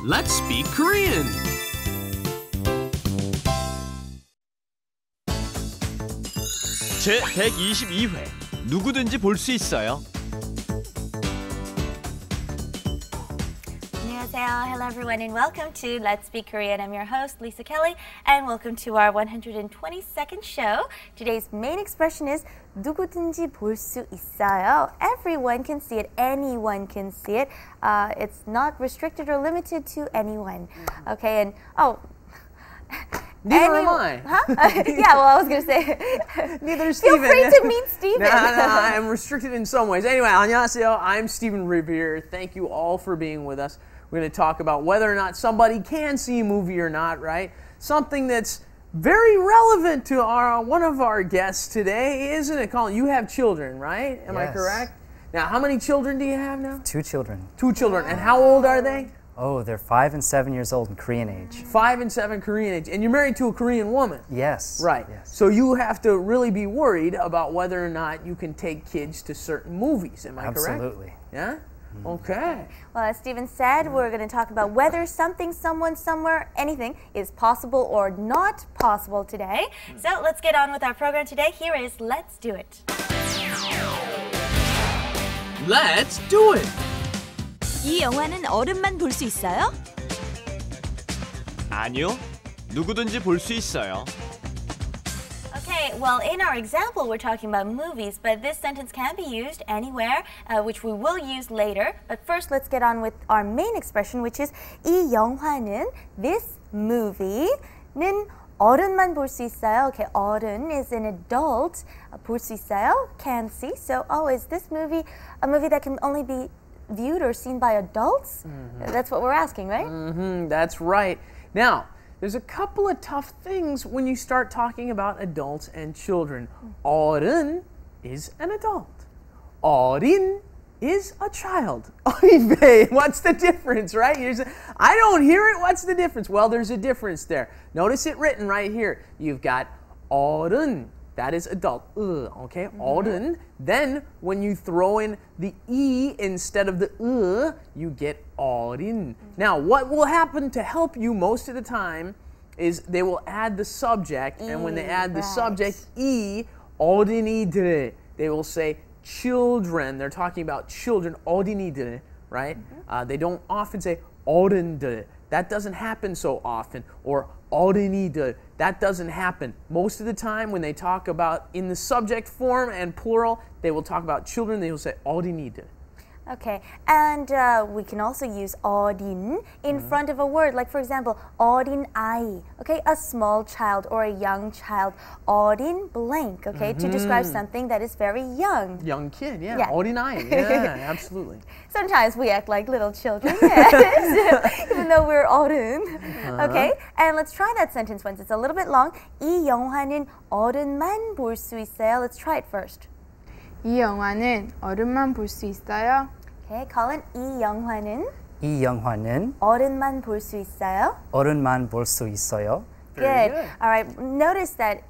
Let's speak Korean. 제 122회 누구든지 볼 수 있어요. Hello everyone and welcome to Let's Speak Korean. I'm your host Lisa Kelly and welcome to our 122nd show. Today's main expression is 누구든지 볼 수 있어요. Everyone can see it. Anyone can see it. It's not restricted or limited to anyone. Okay, and neither am I. Huh? Yeah, well, I was going to say. Neither is Steven. Feel free to meet Steven. No, I'm restricted in some ways. Anyway, 안녕하세요. I'm Steven Revere. Thank you all for being with us. We're going to talk about whether or not somebody can see a movie or not, right? Something that's very relevant to one of our guests today, isn't it, Colin? You have children, right? Am I correct? Now, how many children do you have now? 2 children. 2 children. And how old are they? Oh, they're 5 and 7 years old in Korean age. 5 and 7 Korean age. And you're married to a Korean woman. Yes. Right. Yes. So you have to really be worried about whether or not you can take kids to certain movies. Am I correct? Absolutely. Yeah? Okay. Well, as Steven said, we're going to talk about whether something, someone, somewhere, anything is possible or not possible today. So let's get on with our program today. Here is Let's Do It. Let's do it. 이 영화는 어른만 볼 수 있어요? 아니요. 누구든지 볼 수 있어요. Okay, well, in our example, we're talking about movies, but this sentence can be used anywhere, which we will use later. But first, let's get on with our main expression, which is 이 영화는, this movie는 어른만 볼 수 있어요. Okay, 어른 is an adult. 볼 수 있어요, can see. So, is this movie a movie that can only be viewed or seen by adults? That's what we're asking, right? That's right. Now, there's a couple of tough things when you start talking about adults and children. 어른 is an adult. 어린 is a child. What's the difference, right? I don't hear it. What's the difference? Well, there's a difference there. Notice it written right here. You've got 어른. That is adult. Okay, 어른. Then, when you throw in the E instead of the you get 어린. Now, what will happen to help you most of the time is they will add the subject, and when they add the subject, E, 어린이들, they will say children. They're talking about children, 어린이들, right? They don't often say 어른들. That doesn't happen so often. Or 어린이들. That doesn't happen. Most of the time when they talk about in the subject form and plural, they will talk about children, they will say 어린이들. Okay, and we can also use 어린 in front of a word. Like, for example, 어린아이, okay, a small child or a young child. 어린 blank, okay, to describe something that is very young. Young kid, yeah. 어린아이, yeah, absolutely. Sometimes we act like little children, yes, even though we're 어른. Okay, and let's try that sentence once. It's a little bit long. 이 영화는 어른만 볼 수 있어요. Let's try it first. 이 영화는 어른만 볼 수 있어요? Okay, Colin, 이 영화는 어른만 볼 수 있어요? 어른만 볼 수 있어요? Good. All right, notice that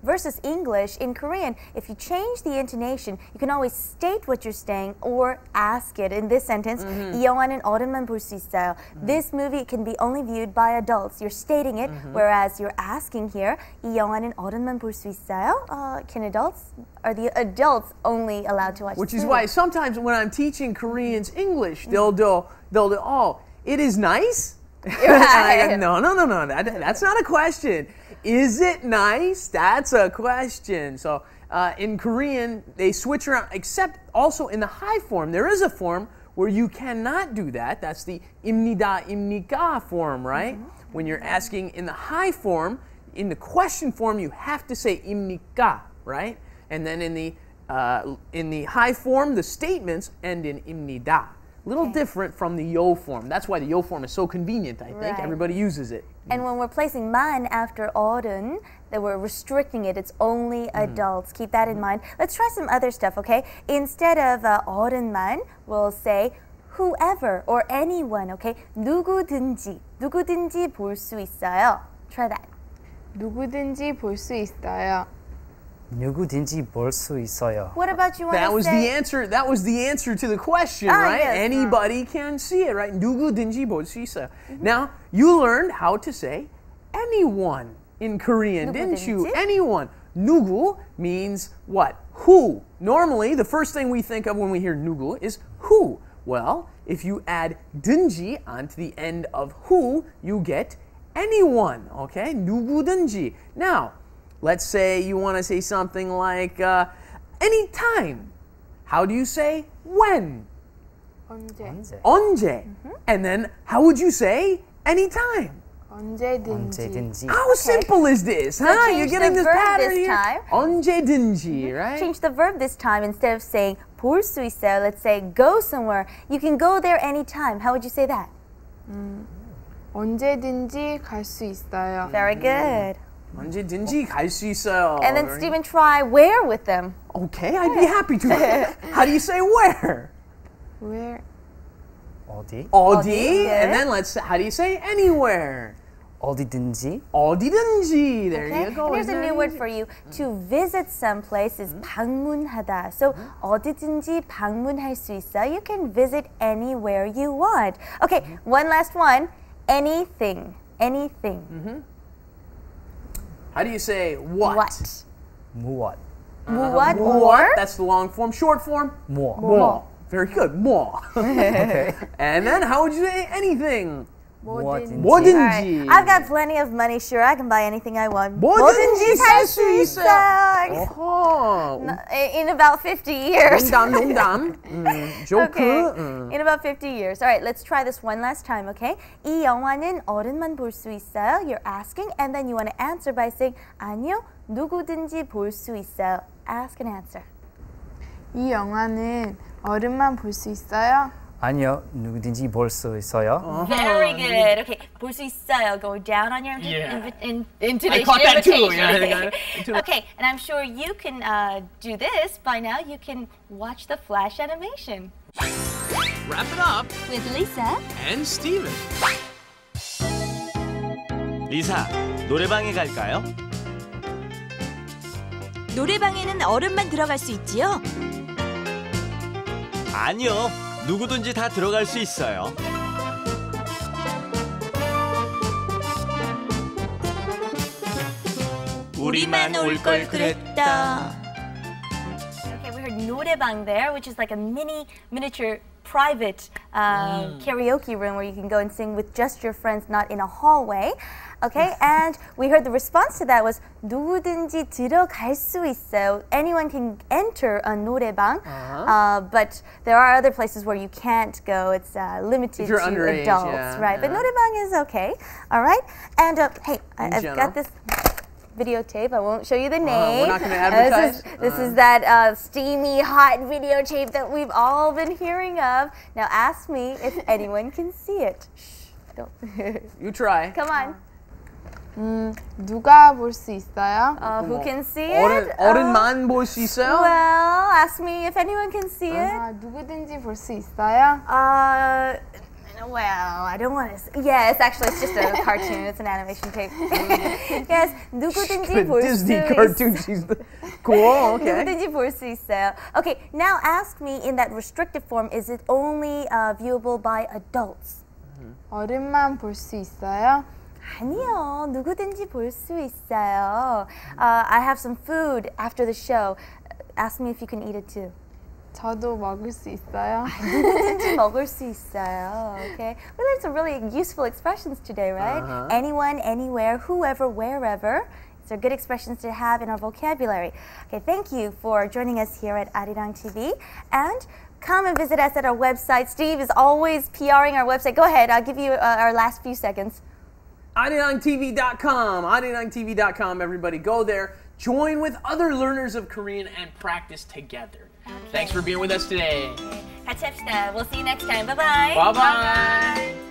versus English, in Korean, if you change the intonation, you can always state what you're saying or ask it. In this sentence, 이 영화는 어른만 볼 수 있어요. This movie can be only viewed by adults. You're stating it, whereas you're asking here, 이 영화는 어른만 볼 수 있어요? Are the adults only allowed to watch Which this is movie? why sometimes when I'm teaching Koreans English, they'll do, it is nice? And I go, no, that's not a question. Is it nice? That's a question. So in Korean, they switch around, except also in the high form. There is a form where you cannot do that. That's the 입니다, 입니까 form, right? When you're asking in the high form, in the question form, you have to say 입니까, right? And then in the high form, the statements end in 입니다. Little different from the yo form. That's why the yo form is so convenient, I think. Right. Everybody uses it. And when we're placing man after 어른, that we're restricting it. It's only adults. Keep that in mind. Let's try some other stuff, okay? Instead of 어른만, we'll say whoever or anyone, okay? 누구든지 볼 수 있어요. Try that. 누구든지 볼 수 있어요. 누구든지 볼 수 있어요. What about you want That to was say? the answer. That was the answer to the question, Ah, right? yes. Anybody can see it, right? 누구든지 볼 수 있어요. Now, you learned how to say anyone in Korean, didn't you? 누구든지? Anyone. 누구 means what? Who. Normally, the first thing we think of when we hear 누구 is who. Well, if you add 든지 onto the end of who, you get anyone, okay? 누구든지. Now, let's say you want to say something like anytime. How do you say when? 언제? 언제. And then how would you say anytime? 언제든지. 언제든지. How simple is this? So huh? You're change getting the this verb pattern this here. time. 언제든지, right? Change the verb this time. Instead of saying 볼 수 있어요, let's say go somewhere. You can go there anytime. How would you say that? 언제든지 갈 수 있어요. Very good. 언제든지 갈 수 있어요. And then Very- Stephen, try where with them. Okay, I'd be happy to. How do you say where? Where? 어디? 어디. good. And then how do you say anywhere? 어디든지. 어디든지. There Okay? you go. And here's a Isn't new that word easy? for you. To visit some place is 방문하다. So 어디든지 방문할 수 있어. You can visit anywhere you want. Okay, one last one. Anything. Anything. How do you say what? What? 무엇. 무엇 What? or That's the long form. Short form? 뭐. More. Very good. More. And then how would you say anything? 뭐든지. 뭐든지. I've got plenty of money. Sure, I can buy anything I want. 뭐든지 살 수 있어. 있어요. 어허. In about 50 years. 농담. 조크. Okay. In about 50 years. All right, let's try this one last time, okay? 이 영화는 어른만 볼 수 있어요. You're asking, and then you want to answer by saying 아니요, 누구든지 볼 수 있어요. Ask and answer. 이 영화는 어른만 볼 수 있어요? 아니요, 누구든지 볼 수 있어요. Very good. Okay, 볼 수 있어요. Go down on your intonation. I caught that too. invitation. Yeah, Okay, and I'm sure you can do this by now. You can watch the flash animation. Wrap it up With Lisa. and Steven. 리사, 노래방에 갈까요? 노래방에는 어른만 들어갈 수 있지요? 아니요, 누구든지 다 들어갈 수 있어요. 우리만 올 걸 그랬다. Okay, we heard 노래방 there, which is like a miniature private karaoke room where you can go and sing with just your friends, not in a hallway. Okay, and we heard the response to that was 누구든지 들어갈 수 있어요. Anyone can enter a 노래방, but there are other places where you can't go. It's limited If you're to underage, adults, yeah, right? But yeah. 노래방 is okay. All right, and hey, I've general. got this videotape. I won't show you the We're name. not gonna advertise? This is that steamy, hot videotape that we've all been hearing of. Now ask me if anyone can see it. Shh, don't. You try. Come on. 누가 볼 수 있어요? Who can see it? 어른만 볼 수 있어요? Well, ask me if anyone can see it. 누구든지 볼 수 있어요? Well, I don't want to. Yes, actually, it's just a cartoon. It's an animation tape. Yes, 누구든지 볼 수 Disney 있어요. cartoon. She's cool. Okay. 누구든지 볼 수 있어요. Okay, now ask me in that restricted form, is it only viewable by adults? 어른만 볼 수 있어요? 아니요, 누구든지 볼 수 있어요. I have some food after the show. Ask me if you can eat it too. 저도 먹을 수 있어요? 누구든지 먹을 수 있어요. Okay, we learned some really useful expressions today, right? Anyone, anywhere, whoever, wherever. These are good expressions to have in our vocabulary. Okay, thank you for joining us here at Arirang TV, and come and visit us at our website. Steve is always PRing our website. Go ahead, I'll give you our last few seconds. Arirangtv.com. Arirangtv.com. Everybody go there. Join with other learners of Korean and practice together. Thanks for being with us today. 같이 합시다. We'll see you next time. Bye-bye. Bye-bye.